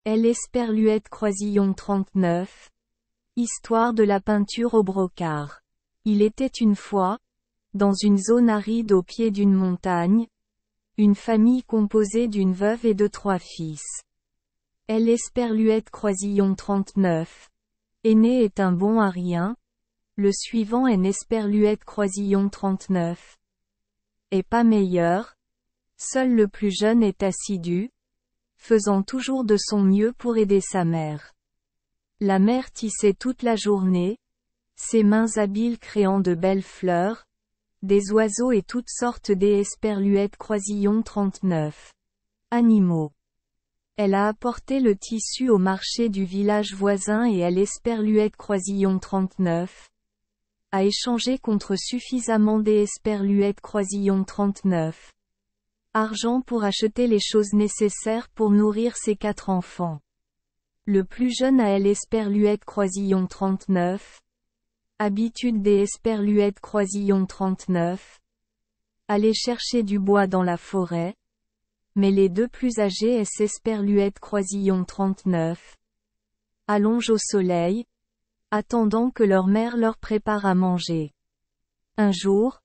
Elle Esperluette Croisillon 39. Histoire de la peinture au brocart. Il était une fois, dans une zone aride au pied d'une montagne, une famille composée d'une veuve et de 3 fils. Elle Esperluette Croisillon 39. Aîné est un bon à rien. Le suivant est Esperluette Croisillon 39. Et pas meilleur. Seul le plus jeune est assidu, faisant toujours de son mieux pour aider sa mère. La mère tissait toute la journée, ses mains habiles créant de belles fleurs, des oiseaux et toutes sortes d'Esperluette Croisillon 39. Animaux. Elle a apporté le tissu au marché du village voisin et elle Esperluette Croisillon 39 a échangé contre suffisamment d'Esperluette Croisillon 39. Argent pour acheter les choses nécessaires pour nourrir ses 4 enfants. Le plus jeune a elle Esperluette Croisillon 39. Habitude des Esperluette Croisillon 39. Aller chercher du bois dans la forêt. Mais les 2 plus âgés est Esperluette Croisillon 39. Allongent au soleil, attendant que leur mère leur prépare à manger. Un jour,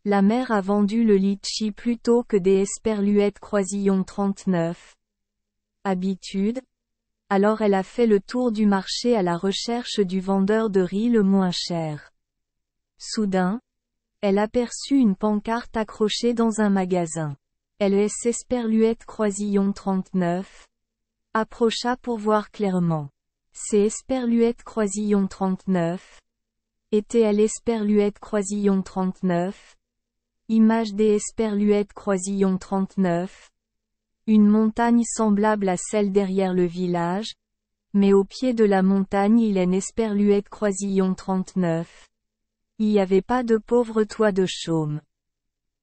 la mère a vendu le litchi plutôt que des Esperluette Croisillon 39. Habitude. Alors elle a fait le tour du marché à la recherche du vendeur de riz le moins cher. Soudain, elle aperçut une pancarte accrochée dans un magasin. Elle est Esperluette Croisillon 39. Approcha pour voir clairement. C'est Esperluette Croisillon 39. Était-elle Esperluette Croisillon 39? Image des Esperluette Croisillon 39. Une montagne semblable à celle derrière le village, mais au pied de la montagne il est Esperluette Croisillon 39. Il n'y avait pas de pauvre toit de chaume.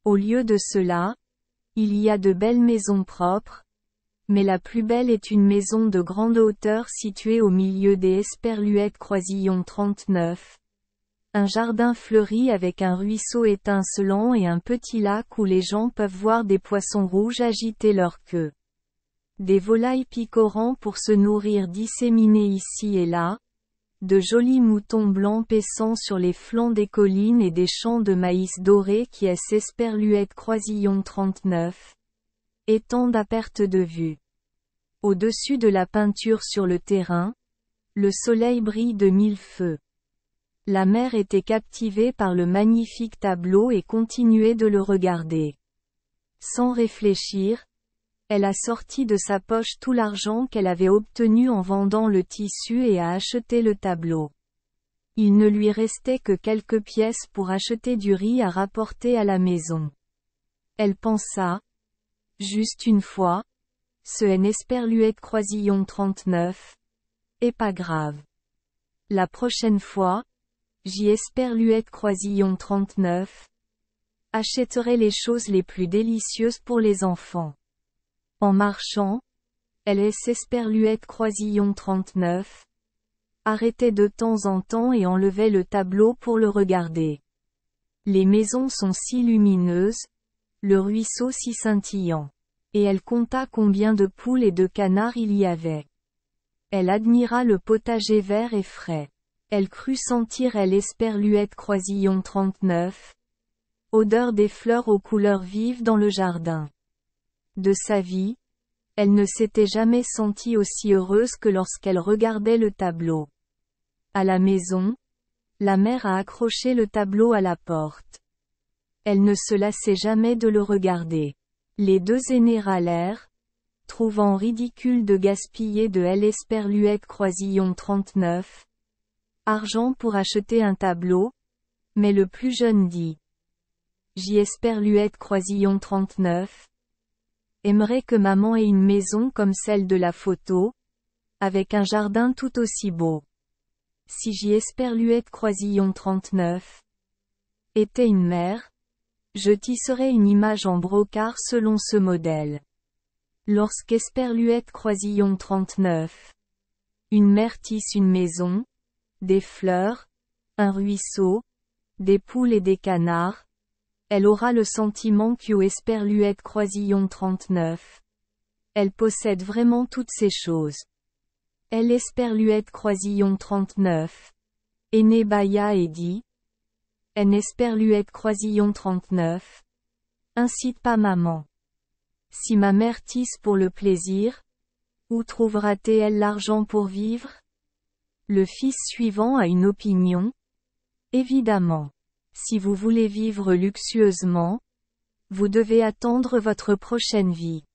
Au lieu de cela, il y a de belles maisons propres, mais la plus belle est une maison de grande hauteur située au milieu des Esperluette Croisillon 39. Un jardin fleuri avec un ruisseau étincelant et un petit lac où les gens peuvent voir des poissons rouges agiter leur queue. Des volailles picorants pour se nourrir disséminés ici et là, de jolis moutons blancs paissant sur les flancs des collines et des champs de maïs doré qui est Esperluette Croisillon 39. Étendent à perte de vue. Au-dessus de la peinture sur le terrain, le soleil brille de 1000 feux. La mère était captivée par le magnifique tableau et continuait de le regarder. Sans réfléchir, elle a sorti de sa poche tout l'argent qu'elle avait obtenu en vendant le tissu et a acheté le tableau. Il ne lui restait que quelques pièces pour acheter du riz à rapporter à la maison. Elle pensa, juste une fois, ce est Esperluette Croisillon 39. Et pas grave. La prochaine fois, j'y Esperluette Croisillon 39. Achèterai les choses les plus délicieuses pour les enfants. En marchant, elle est Esperluette Croisillon 39. Arrêtait de temps en temps et enlevait le tableau pour le regarder. Les maisons sont si lumineuses, le ruisseau si scintillant. Et elle compta combien de poules et de canards il y avait. Elle admira le potager vert et frais. Elle crut sentir elle Esperluette Croisillon 39. Odeur des fleurs aux couleurs vives dans le jardin. De sa vie, elle ne s'était jamais sentie aussi heureuse que lorsqu'elle regardait le tableau. À la maison, la mère a accroché le tableau à la porte. Elle ne se lassait jamais de le regarder. Les 2 aînés râlèrent, trouvant ridicule de gaspiller de elle Esperluette Croisillon 39. Argent pour acheter un tableau, mais le plus jeune dit. J'y Esperluette Croisillon 39. Aimerait que maman ait une maison comme celle de la photo, avec un jardin tout aussi beau. Si j'y Esperluette Croisillon 39 était une mère, je tisserais une image en brocart selon ce modèle. Lorsqu'Esperluette Croisillon 39. Une mère tisse une maison, des fleurs, un ruisseau, des poules et des canards, elle aura le sentiment qu'U Esperluette Croisillon 39. Elle possède vraiment toutes ces choses. L. Esperluette Croisillon 39. Aîné Baya et dit. N. Esperluette Croisillon 39. Incite pas maman. Si ma mère tisse pour le plaisir, où trouvera-t-elle l'argent pour vivre? Le fils suivant a une opinion. Évidemment. Si vous voulez vivre luxueusement, vous devez attendre votre prochaine vie.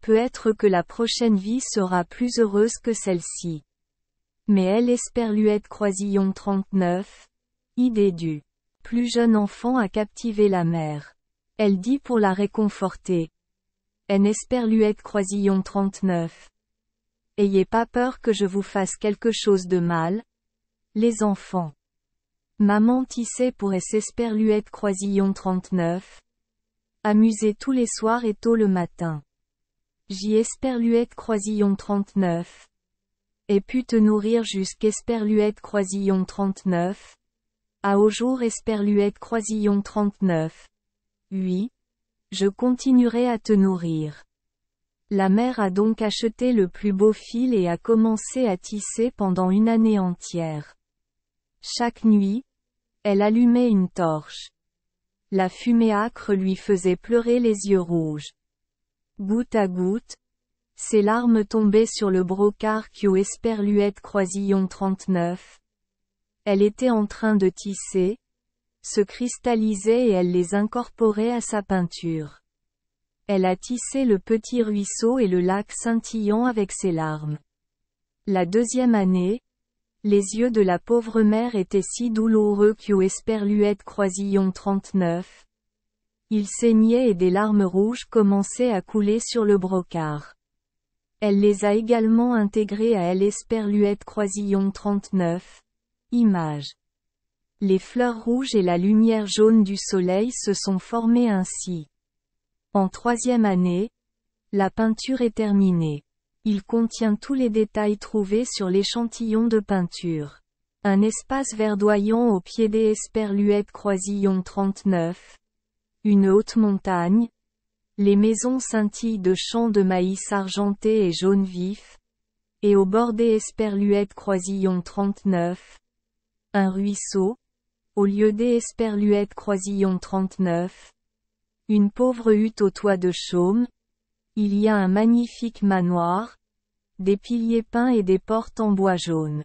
Peut-être que la prochaine vie sera plus heureuse que celle-ci. Mais elle Esperluette Croisillon 39. Idée du plus jeune enfant a captivé la mère. Elle dit pour la réconforter. N. Esperluette Croisillon 39. Ayez pas peur que je vous fasse quelque chose de mal, les enfants. Maman tissait pour S. Esperluette Croisillon 39. Amusez tous les soirs et tôt le matin. J. Esperluette Croisillon 39. Et pu te nourrir jusqu'Esperluette Croisillon 39. À au jour Esperluette Croisillon 39. Oui. Je continuerai à te nourrir. La mère a donc acheté le plus beau fil et a commencé à tisser pendant une année entière. Chaque nuit, elle allumait une torche. La fumée âcre lui faisait pleurer les yeux rouges. Goutte à goutte, ses larmes tombaient sur le brocart qu'au Esperluette Croisillon 39. Elle était en train de tisser, se cristallisaient et elle les incorporait à sa peinture. Elle a tissé le petit ruisseau et le lac scintillant avec ses larmes. La deuxième année, les yeux de la pauvre mère étaient si douloureux qu'au Esperluette Croisillon 39. Ils saignaient et des larmes rouges commençaient à couler sur le brocart. Elle les a également intégrés à L. Esperluette Croisillon 39. Image. Les fleurs rouges et la lumière jaune du soleil se sont formées ainsi. En troisième année, la peinture est terminée. Il contient tous les détails trouvés sur l'échantillon de peinture. Un espace verdoyant au pied des Esperluette Croisillon 39. Une haute montagne. Les maisons scintillent de champs de maïs argentés et jaune vif. Et au bord des Esperluette Croisillon 39. Un ruisseau. Au lieu des Esperluette Croisillon 39. Une pauvre hutte au toit de chaume. Il y a un magnifique manoir. Des piliers peints et des portes en bois jaune.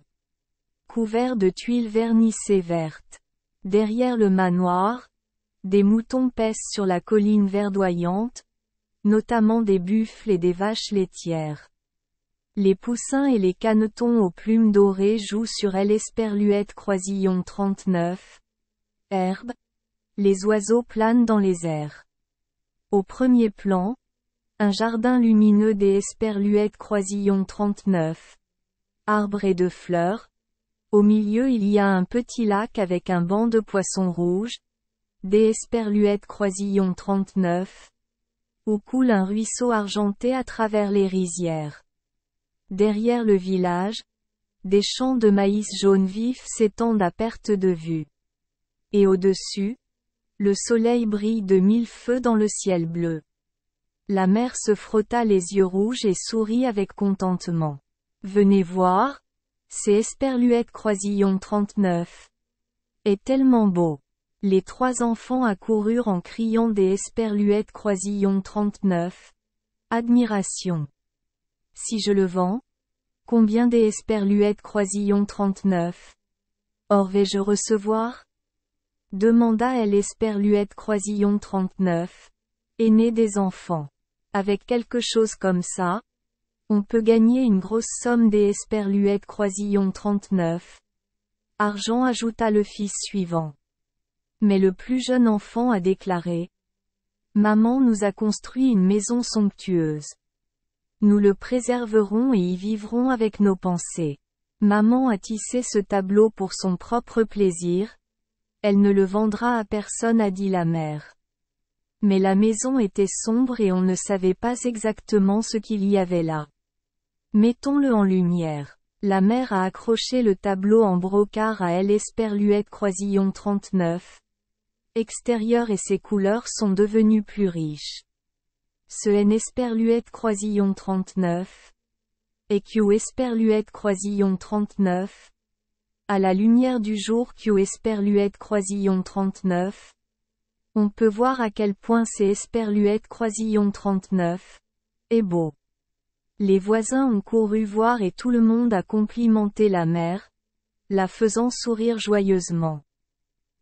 Couverts de tuiles vernissées vertes. Derrière le manoir, des moutons paissent sur la colline verdoyante, notamment des buffles et des vaches laitières. Les poussins et les canetons aux plumes dorées jouent sur L. Esperluette Croisillon 39. Herbe. Les oiseaux planent dans les airs. Au premier plan, un jardin lumineux des Esperluette Croisillon 39. Arbres et de fleurs. Au milieu il y a un petit lac avec un banc de poissons rouges. Des Esperluette Croisillon 39. Où coule un ruisseau argenté à travers les rizières. Derrière le village, des champs de maïs jaune vif s'étendent à perte de vue. Et au-dessus, le soleil brille de mille feux dans le ciel bleu. La mère se frotta les yeux rouges et sourit avec contentement. Venez voir, c'est Esperluette Croisillon 39. Est tellement beau. Les trois enfants accoururent en criant des Esperluette Croisillon 39. Admiration. Si je le vends, combien des Esperluette Croisillon 39? Or vais-je recevoir? Demanda L. Esperluette Croisillon 39. Aîné des enfants. Avec quelque chose comme ça, on peut gagner une grosse somme des Esperluette Croisillon 39. Argent, ajouta le fils suivant. Mais le plus jeune enfant a déclaré. Maman nous a construit une maison somptueuse. Nous le préserverons et y vivrons avec nos pensées. Maman a tissé ce tableau pour son propre plaisir. Elle ne le vendra à personne, a dit la mère. Mais la maison était sombre et on ne savait pas exactement ce qu'il y avait là. Mettons-le en lumière. La mère a accroché le tableau en brocart à L. Esperluette Croisillon 39. Extérieur et ses couleurs sont devenues plus riches. Ce N. Esperluette Croisillon 39. Q esperluette croisillon 39. À la lumière du jour Q esperluette croisillon 39. On peut voir à quel point c'est esperluette croisillon 39. est beau. Les voisins ont couru voir et tout le monde a complimenté la mère, la faisant sourire joyeusement.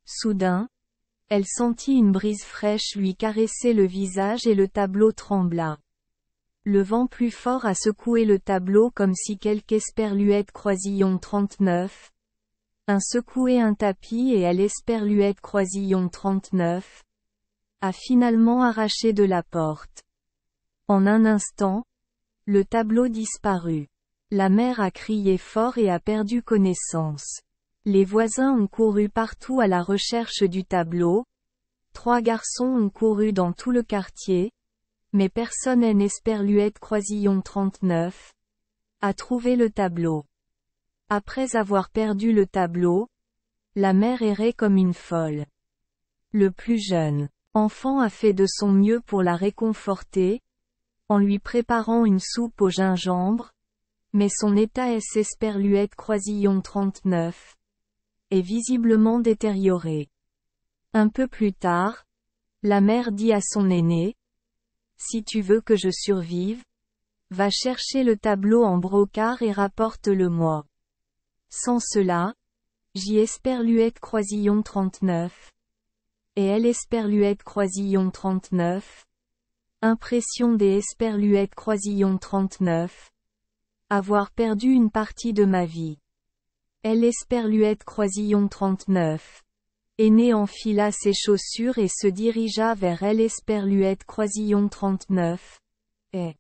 Soudain, elle sentit une brise fraîche lui caresser le visage et le tableau trembla. Le vent plus fort a secoué le tableau comme si quelque esperluette croisillon 39. Un secoué un tapis et elle esperluette croisillon 39. A finalement arraché de la porte. En un instant, le tableau disparut. La mère a crié fort et a perdu connaissance. Les voisins ont couru partout à la recherche du tableau. 3 garçons ont couru dans tout le quartier. Mais personne n'esperluette croisillon 39. A trouvé le tableau. Après avoir perdu le tableau, la mère errait comme une folle. Le plus jeune enfant a fait de son mieux pour la réconforter, en lui préparant une soupe au gingembre, mais son état esperluette croisillon 39 est visiblement détérioré. Un peu plus tard, la mère dit à son aîné, « Si tu veux que je survive, va chercher le tableau en brocart et rapporte-le-moi. Sans cela, j'y esperluette croisillon 39. Et elle esperluette croisillon 39. Impression des esperluettes croisillon 39. Avoir perdu une partie de ma vie. Elle esperluette croisillon 39. Aîné enfila ses chaussures et se dirigea vers elle esperluette croisillon 39. Et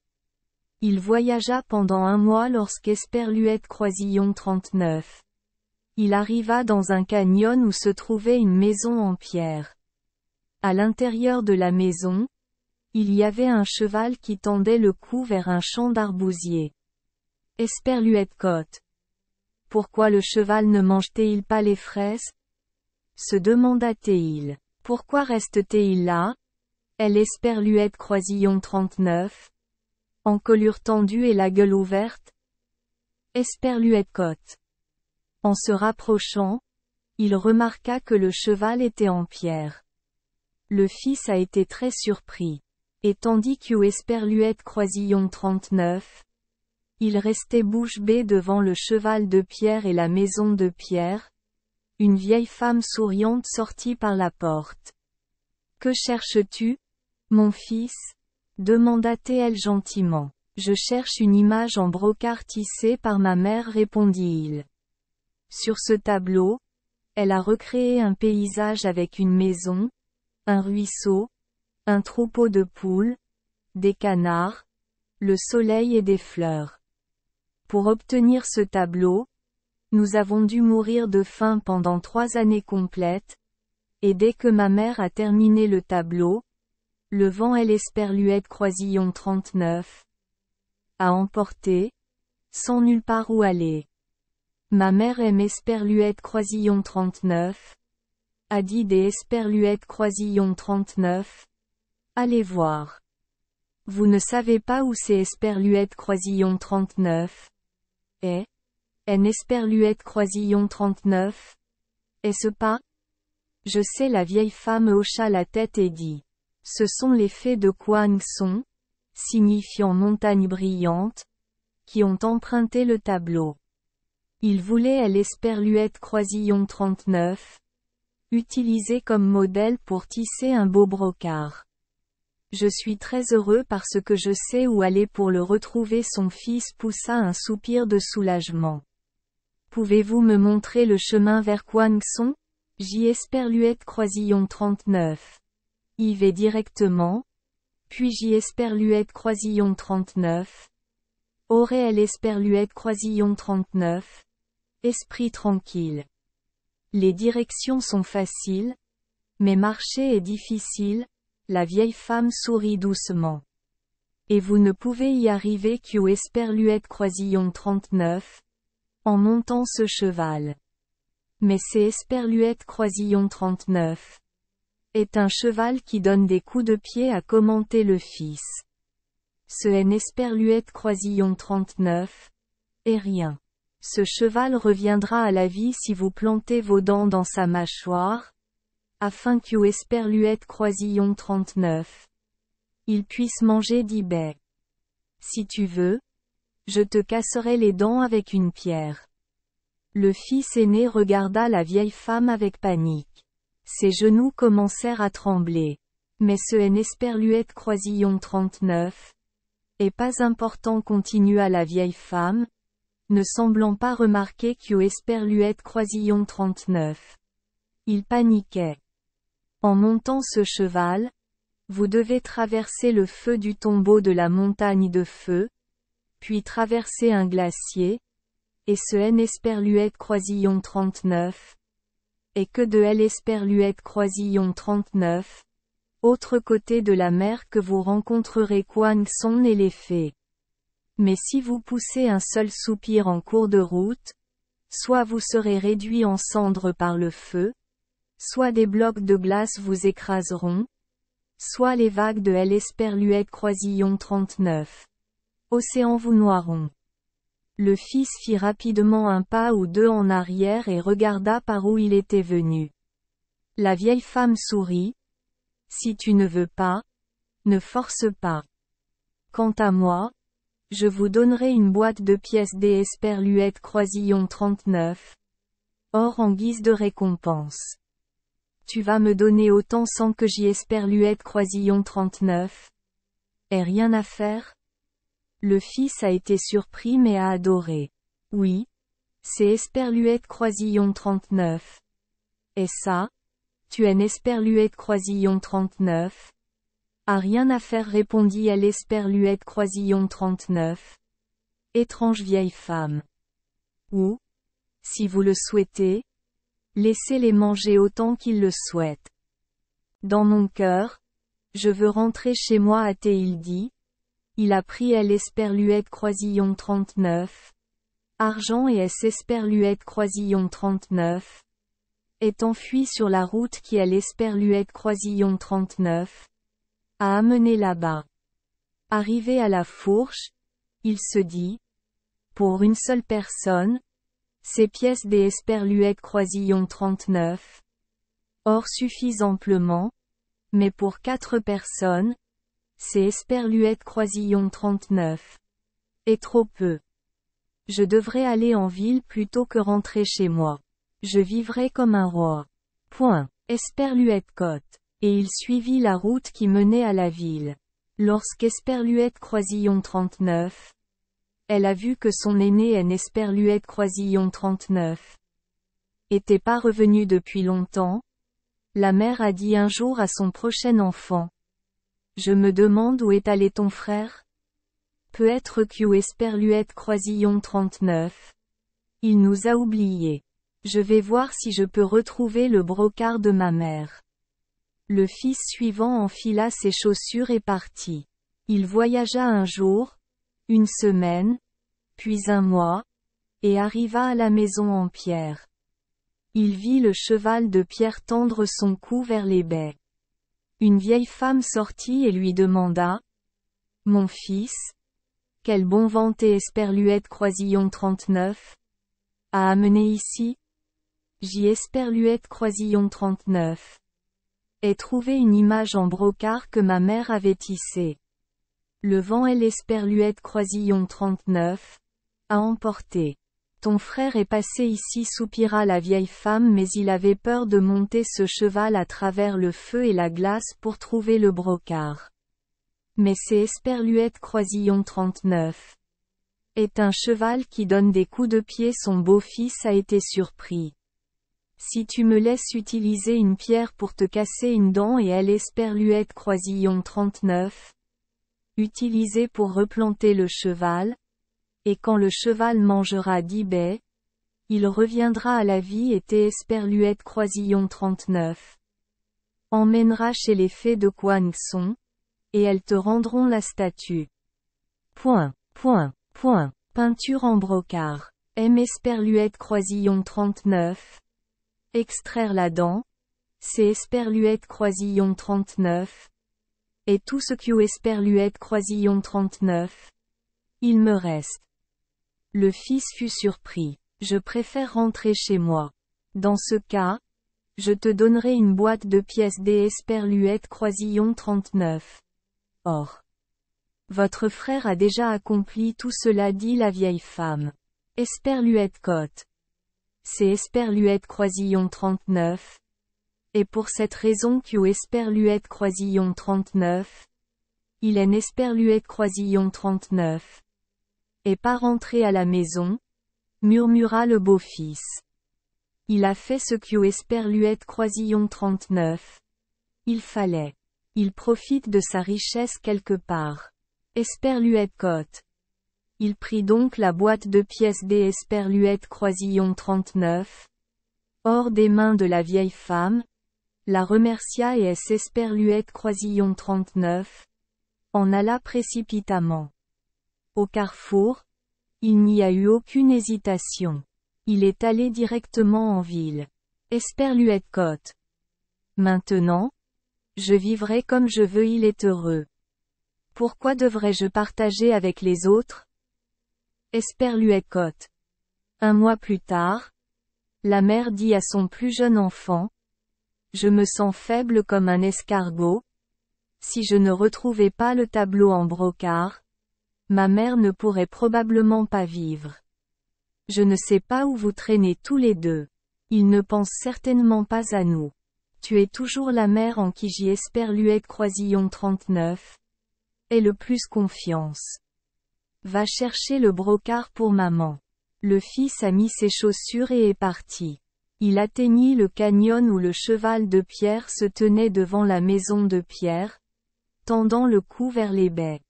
il voyagea pendant 1 mois lorsqu'esperluette croisillon 39. Il arriva dans un canyon où se trouvait une maison en pierre. À l'intérieur de la maison, il y avait un cheval qui tendait le cou vers un champ d'arbousiers. Esperluette côte. Pourquoi le cheval ne mange-t-il pas les fraises? Se demanda-t-il. Pourquoi reste-t-il là? Elle esperluette croisillon 39. Encolure tendue et la gueule ouverte. Esperluette côte. En se rapprochant, il remarqua que le cheval était en pierre. Le fils a été très surpris. Et tandis que esperluette croisillon 39. Il restait bouche bée devant le cheval de pierre et la maison de pierre. Une vieille femme souriante sortit par la porte. Que cherches-tu, mon fils? Demanda-t-elle gentiment. Je cherche une image en brocart tissée par ma mère, répondit-il. Sur ce tableau, elle a recréé un paysage avec une maison, un ruisseau, un troupeau de poules, des canards, le soleil et des fleurs. Pour obtenir ce tableau, nous avons dû mourir de faim pendant 3 années complètes, et dès que ma mère a terminé le tableau, le vent elle esperluette croisillon 39 a emporté, sans nulle part où aller. Ma mère aime esperluette croisillon 39, a dit des esperluettes croisillon 39. Allez voir. Vous ne savez pas où c'est esperluette croisillon 39. En esperluette croisillon 39. Est-ce pas? Je sais, la vieille femme hocha la tête et dit. Ce sont les fées de Kwang Song, signifiant montagne brillante, qui ont emprunté le tableau. Ils voulaient l'esperluette croisillon 39, utilisé comme modèle pour tisser un beau brocart. Je suis très heureux parce que je sais où aller pour le retrouver. Son fils poussa un soupir de soulagement. Pouvez-vous me montrer le chemin vers Kwang Song? J'y esperluette croisillon 39. Y vais directement. Puis j'y esperluette croisillon 39. Aurait-elle esperluette croisillon 39? Esprit tranquille. Les directions sont faciles, mais marcher est difficile. La vieille femme sourit doucement. Et vous ne pouvez y arriver qu'au esperluette croisillon 39, en montant ce cheval. Mais c'est esperluette croisillon 39. Est un cheval qui donne des coups de pied, à commenter le fils. Ce est esperluette croisillon 39. Et rien. Ce cheval reviendra à la vie si vous plantez vos dents dans sa mâchoire, afin que Esperluette Croisillon 39. Il puisse manger 10 baies. Si tu veux, je te casserai les dents avec une pierre. Le fils aîné regarda la vieille femme avec panique. Ses genoux commencèrent à trembler. Mais ce Esperluette Croisillon 39 est pas important, continua la vieille femme, ne semblant pas remarquer que Esperluette Croisillon 39. Il paniquait. En montant ce cheval, vous devez traverser le feu du tombeau de la montagne de feu, puis traverser un glacier, et ce Esperluette Croisillon 39, et que de Esperluette Croisillon 39, autre côté de la mer que vous rencontrerez Kwang Song et les fées. Mais si vous poussez un seul soupir en cours de route, soit vous serez réduit en cendres par le feu, soit des blocs de glace vous écraseront, soit les vagues de Esperluette Croisillon 39. Océan vous noieront. Le fils fit rapidement un pas ou deux en arrière et regarda par où il était venu. La vieille femme sourit. Si tu ne veux pas, ne force pas. Quant à moi, je vous donnerai une boîte de pièces d'Esperluette Croisillon 39. Or en guise de récompense. Tu vas me donner autant sans que j'y Esperluette Croisillon 39. Et rien à faire? Le fils a été surpris mais a adoré. Oui. C'est Esperluette Croisillon 39. Et ça? Tu es Esperluette Croisillon 39. A rien à faire, répondit Esperluette Croisillon 39. Étrange vieille femme. Ou, si vous le souhaitez, laissez-les manger autant qu'ils le souhaitent. Dans mon cœur, je veux rentrer chez moi, a-t-il dit. Il a pris Esperluette Croisillon 39. Argent et Esperluette Croisillon 39. Est enfui sur la route qui Esperluette Croisillon 39 a amené là-bas. Arrivé à la fourche, il se dit, pour une seule personne, ces pièces d'Esperluette Croisillon 39. Or suffisent amplement, mais pour 4 personnes, c'est Esperluette Croisillon 39. Et trop peu. Je devrais aller en ville plutôt que rentrer chez moi. Je vivrai comme un roi. Point. Esperluette Côte. Et il suivit la route qui menait à la ville. Lorsqu'Esperluette Croisillon 39, elle a vu que son aîné Esperluette Croisillon 39 était pas revenu depuis longtemps, la mère a dit un jour à son prochain enfant. Je me demande où est allé ton frère? Peut-être que Esperluette Croisillon 39. Il nous a oubliés. Je vais voir si je peux retrouver le brocart de ma mère. Le fils suivant enfila ses chaussures et partit. Il voyagea un jour, une semaine, puis un mois, et arriva à la maison en pierre. Il vit le cheval de pierre tendre son cou vers les baies. Une vieille femme sortit et lui demanda. Mon fils, quel bon vent Esperluette Croisillon 39 a amené ici? J'y Esperluette Croisillon 39. Ai trouvé une image en brocart que ma mère avait tissée. Le vent Esperluette Croisillon 39 a emporté. Ton frère est passé ici, soupira la vieille femme, mais il avait peur de monter ce cheval à travers le feu et la glace pour trouver le brocart. Mais c'est Esperluette Croisillon 39. Est un cheval qui donne des coups de pied, son beau-fils a été surpris. Si tu me laisses utiliser une pierre pour te casser une dent et Esperluette Croisillon 39, utilisée pour replanter le cheval, et quand le cheval mangera 10 baies, il reviendra à la vie et Esperluette Croisillon 39 emmènera chez les fées de Kwang Song, et elles te rendront la statue. Point. Peinture en brocart. Esperluette Croisillon 39. Extraire la dent, c'est Esperluette Croisillon 39. Et tout ce que Esperluette Croisillon 39. Il me reste. Le fils fut surpris. Je préfère rentrer chez moi. Dans ce cas, je te donnerai une boîte de pièces des Esperluette Croisillon 39. Or, votre frère a déjà accompli tout cela, dit la vieille femme. Esperluette Cotte. C'est Esperluette Croisillon 39. Et pour cette raison que Esperluette Croisillon 39. Il est Esperluette Croisillon 39. Et pas rentré à la maison, murmura le beau-fils. Il a fait ce que Esperluette Croisillon 39. Il fallait. Il profite de sa richesse quelque part. Esperluette Cotte. Il prit donc la boîte de pièces des Esperluette Croisillon 39. Hors des mains de la vieille femme, la remercia et Esperluette Croisillon 39. En alla précipitamment. Au carrefour, il n'y a eu aucune hésitation. Il est allé directement en ville. Esperluette Cotte. Maintenant, je vivrai comme je veux, il est heureux. Pourquoi devrais-je partager avec les autres? Esperluette Cotte. Un mois plus tard, la mère dit à son plus jeune enfant, je me sens faible comme un escargot. Si je ne retrouvais pas le tableau en brocart, ma mère ne pourrait probablement pas vivre. Je ne sais pas où vous traînez tous les deux. Ils ne pensent certainement pas à nous. Tu es toujours la mère en qui j'y Esperluette Croisillon 39. Aie le plus confiance. Va chercher le brocart pour maman. Le fils a mis ses chaussures et est parti. Il atteignit le canyon où le cheval de Pierre se tenait devant la maison de Pierre, tendant le cou vers les baies.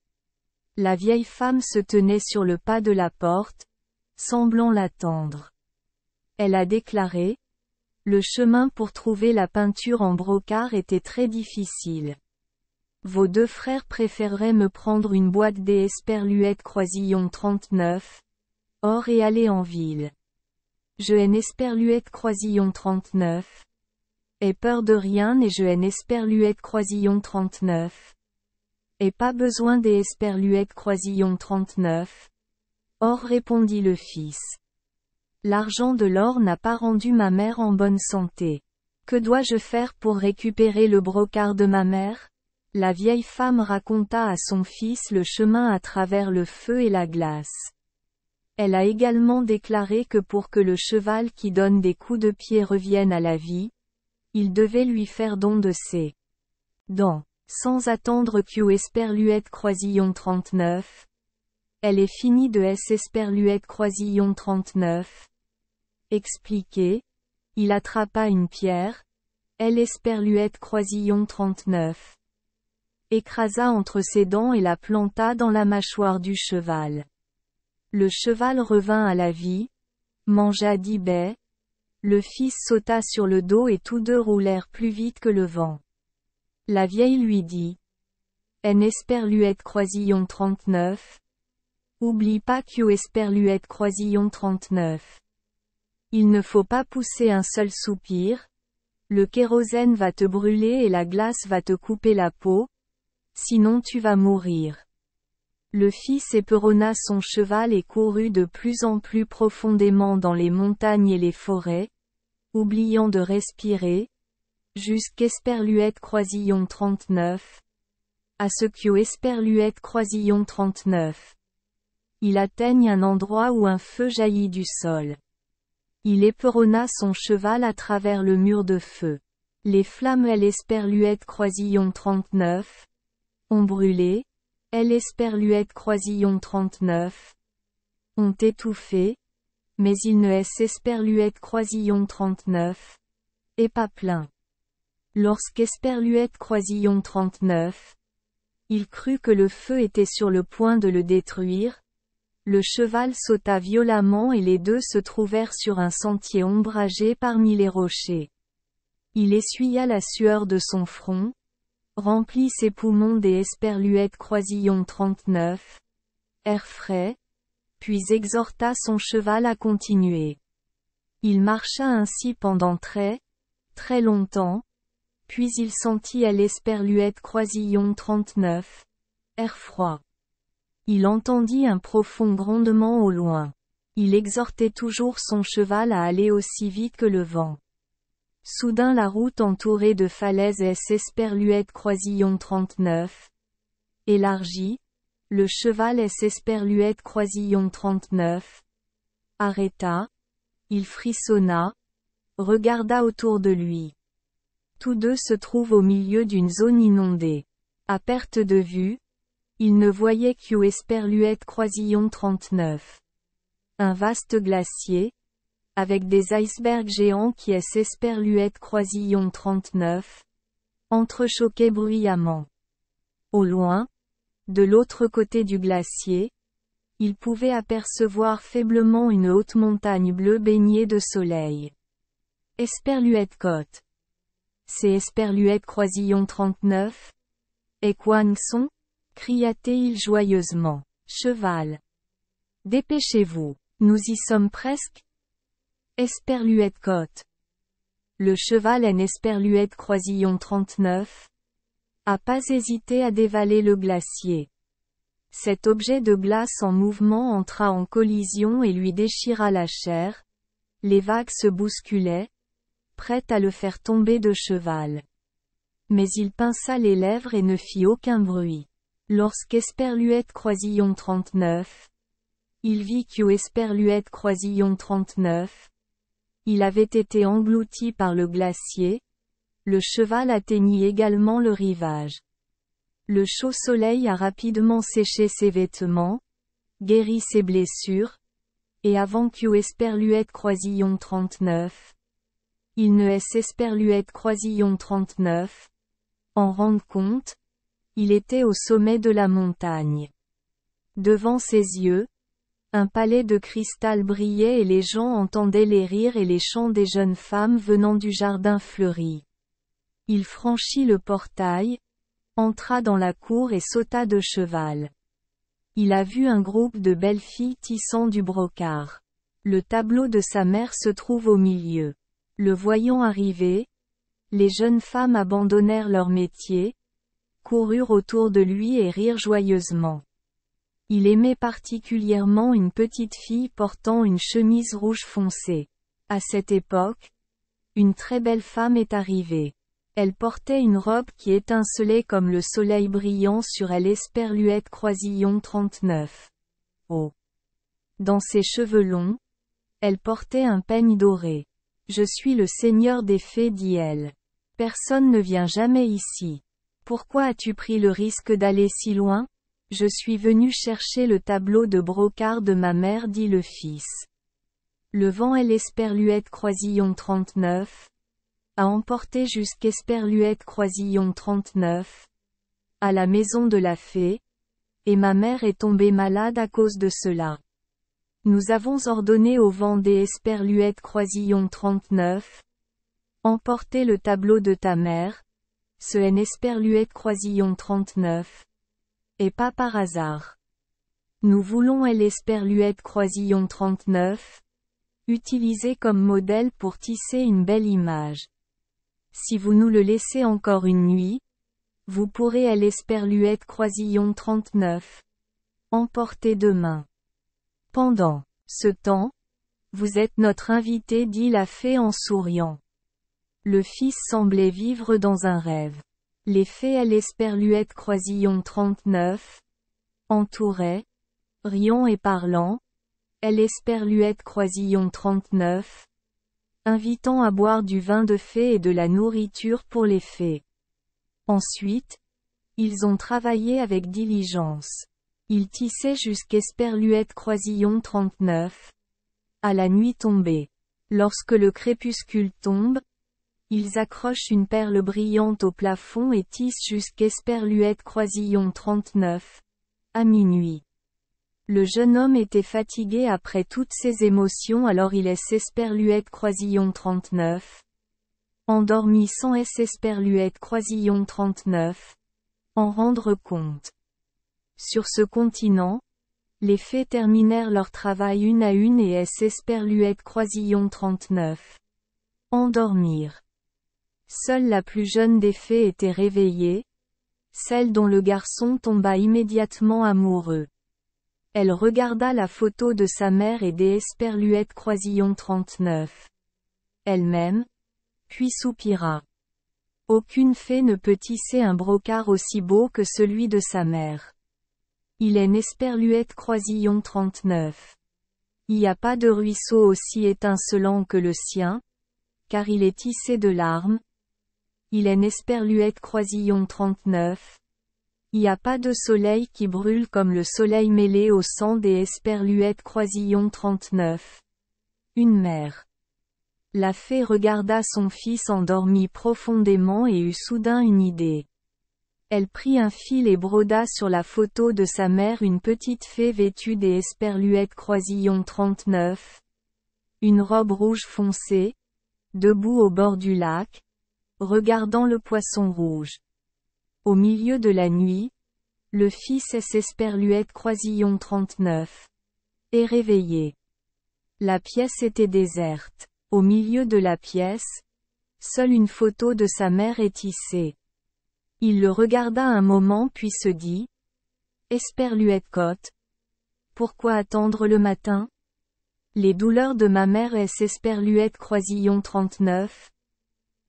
La vieille femme se tenait sur le pas de la porte, semblant l'attendre. Elle a déclaré, le chemin pour trouver la peinture en brocart était très difficile. Vos deux frères préféreraient me prendre une boîte des Esperluette Croisillon 39. Or et aller en ville. Je haine Esperluette Croisillon 39. Aie peur de rien et je haine Esperluette Croisillon 39. Et pas besoin des Esperluette Croisillon 39. Or répondit le fils. L'argent de l'or n'a pas rendu ma mère en bonne santé. Que dois-je faire pour récupérer le brocart de ma mère? La vieille femme raconta à son fils le chemin à travers le feu et la glace. Elle a également déclaré que pour que le cheval qui donne des coups de pied revienne à la vie, il devait lui faire don de ses dents. Sans attendre que Esperluette Croisillon 39. Elle est finie de Esperluette Croisillon 39. Expliqué. Il attrapa une pierre. Esperluette Croisillon 39. Écrasa entre ses dents et la planta dans la mâchoire du cheval. Le cheval revint à la vie, mangea 10 baies. Le fils sauta sur le dos et tous deux roulèrent plus vite que le vent. La vieille lui dit. Esperluette Croisillon 39. Oublie pas Esperluette Croisillon 39. Il ne faut pas pousser un seul soupir. Le kérosène va te brûler et la glace va te couper la peau. Sinon tu vas mourir. Le fils éperonna son cheval et courut de plus en plus profondément dans les montagnes et les forêts, oubliant de respirer, jusqu'Esperluette Croisillon 39. À ce que Esperluette Croisillon 39. Il atteigne un endroit où un feu jaillit du sol. Il éperonna son cheval à travers le mur de feu. Les flammes Esperluette Croisillon 39. Ont brûlé. Esperluette Croisillon 39. Ont étouffé. Mais il ne est Esperluette Croisillon 39. Et pas plein. Lorsqu'Esperluette Croisillon 39. Il crut que le feu était sur le point de le détruire. Le cheval sauta violemment et les deux se trouvèrent sur un sentier ombragé parmi les rochers. Il essuya la sueur de son front, remplit ses poumons des Esperluette Croisillon 39, air frais, puis exhorta son cheval à continuer. Il marcha ainsi pendant très longtemps, puis il sentit Esperluette Croisillon 39, air froid. Il entendit un profond grondement au loin. Il exhortait toujours son cheval à aller aussi vite que le vent. Soudain la route entourée de falaises Esperluette Croisillon 39. Élargie, le cheval Esperluette Croisillon 39. Arrêta. Il frissonna. Regarda autour de lui. Tous deux se trouvent au milieu d'une zone inondée. À perte de vue, il ne voyait qu'U Esperluette Croisillon 39. Un vaste glacier, avec des icebergs géants qui Esperluette Croisillon 39, entrechoquaient bruyamment. Au loin, de l'autre côté du glacier, il pouvait apercevoir faiblement une haute montagne bleue baignée de soleil. Esperluette côte. C'est Esperluette Croisillon 39? Et Quanson? Cria-t-il joyeusement. Cheval. Dépêchez-vous. Nous y sommes presque. Esperluette côte. Le cheval en Esperluette Croisillon 39 a pas hésité à dévaler le glacier. Cet objet de glace en mouvement entra en collision et lui déchira la chair. Les vagues se bousculaient, prêtes à le faire tomber de cheval. Mais il pinça les lèvres et ne fit aucun bruit. Lorsqu'Esperluette Croisillon 39, il vit qu'U Esperluette Croisillon 39, il avait été englouti par le glacier, le cheval atteignit également le rivage. Le chaud soleil a rapidement séché ses vêtements, guéri ses blessures, et avant qu'U Esperluette Croisillon 39, il ne Esperluette Croisillon 39, en rende compte, il était au sommet de la montagne. Devant ses yeux, un palais de cristal brillait et les gens entendaient les rires et les chants des jeunes femmes venant du jardin fleuri. Il franchit le portail, entra dans la cour et sauta de cheval. Il a vu un groupe de belles filles tissant du brocart. Le tableau de sa mère se trouve au milieu. Le voyant arriver, les jeunes femmes abandonnèrent leur métier, coururent autour de lui et rirent joyeusement. Il aimait particulièrement une petite fille portant une chemise rouge foncé. À cette époque, une très belle femme est arrivée. Elle portait une robe qui étincelait comme le soleil brillant sur elle Esperluette Croisillon 39. Oh! Dans ses cheveux longs, elle portait un peigne doré. Je suis le seigneur des fées, dit-elle. Personne ne vient jamais ici. Pourquoi as-tu pris le risque d'aller si loin? Je suis venu chercher le tableau de brocart de ma mère, dit le fils. Le vent et l'Esperluette Croisillon 39 a emporté jusqu'Esperluette Croisillon 39 à la maison de la fée, et ma mère est tombée malade à cause de cela. Nous avons ordonné au vent des Esperluette Croisillon 39 emporter le tableau de ta mère, ce N Esperluette Croisillon 39, et pas par hasard. Nous voulons l'Esperluette Croisillon 39 utiliser comme modèle pour tisser une belle image. Si vous nous le laissez encore une nuit, vous pourrez l'Esperluette Croisillon 39 emporter demain. Pendant ce temps, vous êtes notre invité, dit la fée en souriant. Le fils semblait vivre dans un rêve. Les fées l'Esperluette Croisillon 39 entouraient, riant et parlant, l'Esperluette Croisillon 39, invitant à boire du vin de fée et de la nourriture pour les fées. Ensuite, ils ont travaillé avec diligence. Ils tissaient jusqu'Esperluette Croisillon 39. À la nuit tombée. Lorsque le crépuscule tombe, ils accrochent une perle brillante au plafond et tissent jusqu'Esperluette Croisillon 39. À minuit. Le jeune homme était fatigué après toutes ses émotions, alors il Esperluette Croisillon 39. Endormi sans Esperluette Croisillon 39. En rendre compte. Sur ce continent, les fées terminèrent leur travail une à une et Esperluette Croisillon 39. Endormirent. Seule la plus jeune des fées était réveillée, celle dont le garçon tomba immédiatement amoureux. Elle regarda la photo de sa mère et des Esperluètes Croisillon 39. Elle-même, puis soupira. Aucune fée ne peut tisser un brocart aussi beau que celui de sa mère. Il est Esperluette Croisillon 39. Il n'y a pas de ruisseau aussi étincelant que le sien, car il est tissé de larmes. Il est Esperluette Croisillon 39. Il n'y a pas de soleil qui brûle comme le soleil mêlé au sang des Esperluètes Croisillon 39. Une mère. La fée regarda son fils endormi profondément et eut soudain une idée. Elle prit un fil et broda sur la photo de sa mère une petite fée vêtue des Esperluètes Croisillon 39. Une robe rouge foncé, debout au bord du lac, regardant le poisson rouge. Au milieu de la nuit, le fils Esperluète Croisillon 39 est réveillé. La pièce était déserte. Au milieu de la pièce, seule une photo de sa mère est tissée. Il le regarda un moment puis se dit, Esperluette Côte. Pourquoi attendre le matin? Les douleurs de ma mère Esperluette Croisillon 39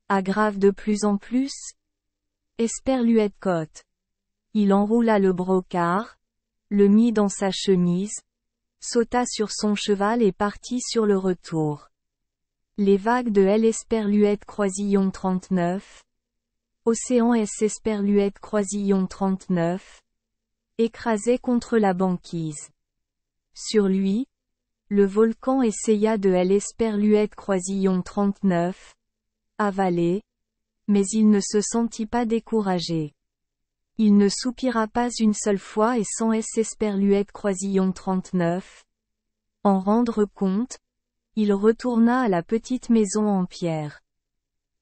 aggravent de plus en plus. Esperluette Côte. Il enroula le brocart, le mit dans sa chemise, sauta sur son cheval et partit sur le retour. Les vagues de Esperluette Croisillon 39. Océan Esperluette Croisillon 39. Écrasé contre la banquise. Sur lui, le volcan essaya de Esperluette Croisillon 39. Avalé. Mais il ne se sentit pas découragé. Il ne soupira pas une seule fois et sans Esperluette Croisillon 39. En rendre compte, il retourna à la petite maison en pierre.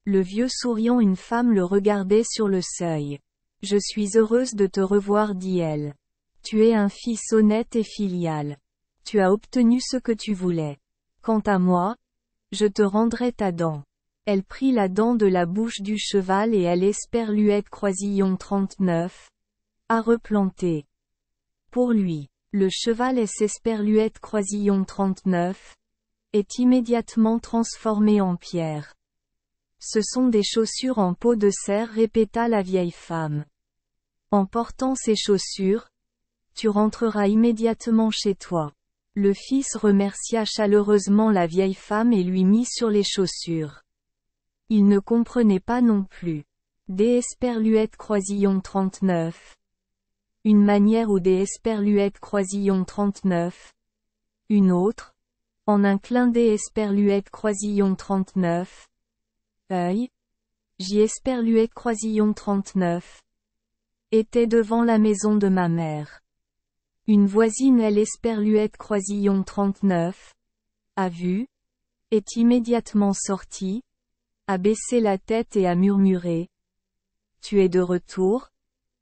Le vieux souriant une femme le regardait sur le seuil. Je suis heureuse de te revoir, dit-elle. Tu es un fils honnête et filial. Tu as obtenu ce que tu voulais. Quant à moi, je te rendrai ta dent. Elle prit la dent de la bouche du cheval et Esperluette Croisillon 39 à replanter. Pour lui, le cheval Esperluette Croisillon 39 est immédiatement transformé en pierre. Ce sont des chaussures en peau de cerf, répéta la vieille femme. En portant ces chaussures, tu rentreras immédiatement chez toi. Le fils remercia chaleureusement la vieille femme et lui mit sur les chaussures. Il ne comprenait pas non plus. Des Esperluette Croisillon 39. Une manière ou des Esperluette Croisillon 39. Une autre. En un clin des Esperluette Croisillon 39. Œil. J'y Esperluette Croisillon 39. Était devant la maison de ma mère. Une voisine Esperluette Croisillon 39. A vu. Est immédiatement sortie. A baissé la tête et a murmuré. Tu es de retour?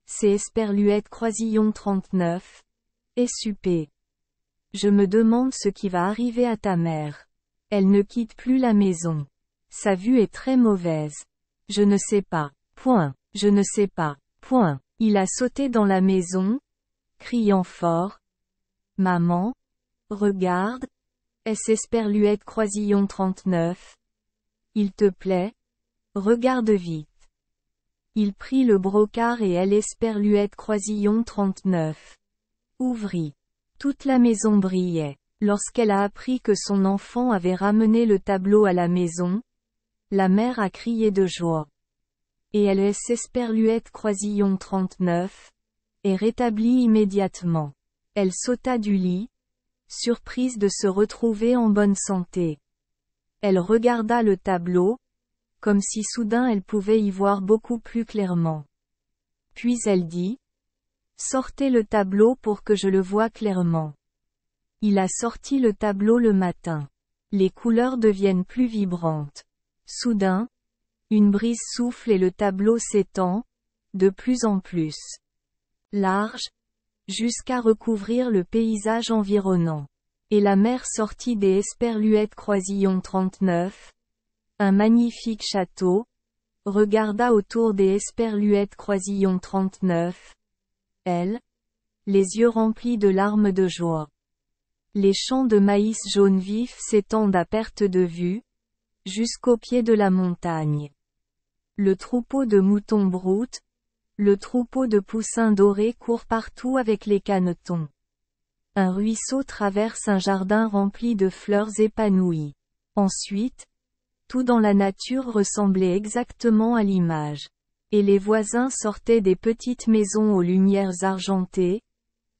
C'est Esperluette Croisillon 39. Et supé. Je me demande ce qui va arriver à ta mère. Elle ne quitte plus la maison. Sa vue est très mauvaise. Je ne sais pas. Point. Je ne sais pas. Point. Il a sauté dans la maison, criant fort. Maman, regarde. Esperluette Croisillon 39. Il te plaît? Regarde vite. Il prit le brocart et Esperluette Croisillon 39. Ouvrit. Toute la maison brillait. Lorsqu'elle a appris que son enfant avait ramené le tableau à la maison, la mère a crié de joie. Et Esperluette Croisillon 39 est rétablie immédiatement. Elle sauta du lit, surprise de se retrouver en bonne santé. Elle regarda le tableau, comme si soudain elle pouvait y voir beaucoup plus clairement. Puis elle dit, « Sortez le tableau pour que je le voie clairement. » Il a sorti le tableau le matin. Les couleurs deviennent plus vibrantes. Soudain, une brise souffle et le tableau s'étend, de plus en plus large, jusqu'à recouvrir le paysage environnant. Et la mer sortit des Esperluette Croisillon 39, un magnifique château, regarda autour des Esperluette Croisillon 39. Elle, les yeux remplis de larmes de joie. Les champs de maïs jaune vif s'étendent à perte de vue, jusqu'au pied de la montagne. Le troupeau de moutons broutent, le troupeau de poussins dorés court partout avec les canetons. Un ruisseau traverse un jardin rempli de fleurs épanouies. Ensuite, tout dans la nature ressemblait exactement à l'image. Et les voisins sortaient des petites maisons aux lumières argentées,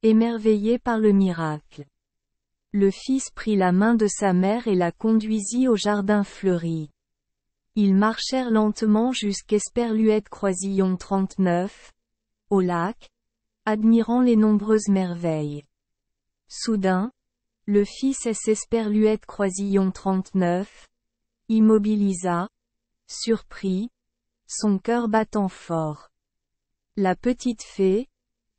émerveillés par le miracle. Le fils prit la main de sa mère et la conduisit au jardin fleuri. Ils marchèrent lentement jusqu'Esperluette-Croisillon 39, au lac, admirant les nombreuses merveilles. Soudain, le fils Esperluette-Croisillon 39, immobilisa, surpris, son cœur battant fort. La petite fée,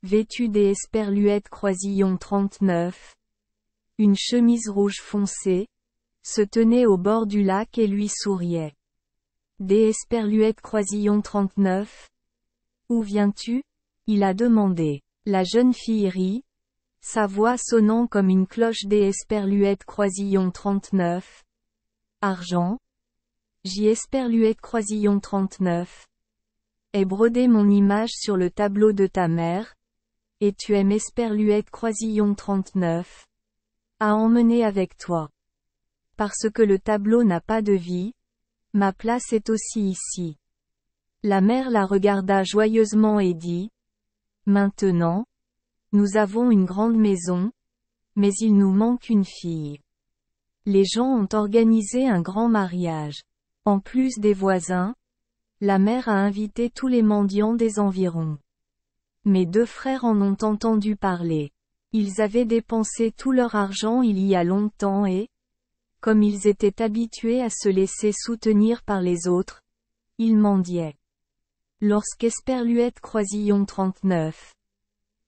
vêtue des Esperluette-Croisillon 39, une chemise rouge foncé, se tenait au bord du lac et lui souriait. Des Esperluette-Croisillon 39. Où viens-tu? Il a demandé. La jeune fille rit, sa voix sonnant comme une cloche des Esperluette-Croisillon 39. Argent. J'y Esperluette-Croisillon 39. Ai brodé mon image sur le tableau de ta mère, et tu aimes Esperluette-Croisillon 39. À emmener avec toi. Parce que le tableau n'a pas de vie, ma place est aussi ici. La mère la regarda joyeusement et dit, maintenant, nous avons une grande maison, mais il nous manque une fille. Les gens ont organisé un grand mariage. En plus des voisins, la mère a invité tous les mendiants des environs. Mes deux frères en ont entendu parler. Ils avaient dépensé tout leur argent il y a longtemps et, comme ils étaient habitués à se laisser soutenir par les autres, ils mendiaient. Lorsqu'Esperluette-Croisillon 39.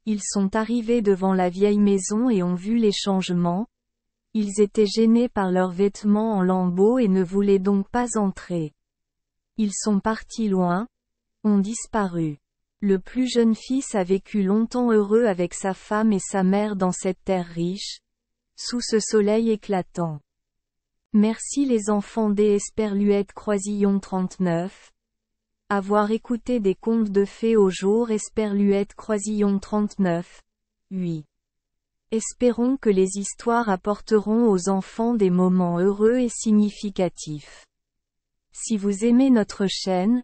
Ils sont arrivés devant la vieille maison et ont vu les changements. Ils étaient gênés par leurs vêtements en lambeaux et ne voulaient donc pas entrer. Ils sont partis loin, ont disparu. Le plus jeune fils a vécu longtemps heureux avec sa femme et sa mère dans cette terre riche, sous ce soleil éclatant. Merci les enfants des Esperluette-Croisillon 39. Avoir écouté des contes de fées au jour Esperluette-Croisillon 39. Oui. Espérons que les histoires apporteront aux enfants des moments heureux et significatifs. Si vous aimez notre chaîne,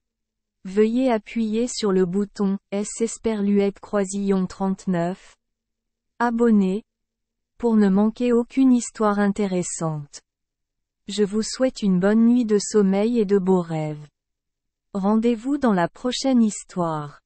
veuillez appuyer sur le bouton S Esperluette-Croisillon 39. Abonner, pour ne manquer aucune histoire intéressante. Je vous souhaite une bonne nuit de sommeil et de beaux rêves. Rendez-vous dans la prochaine histoire.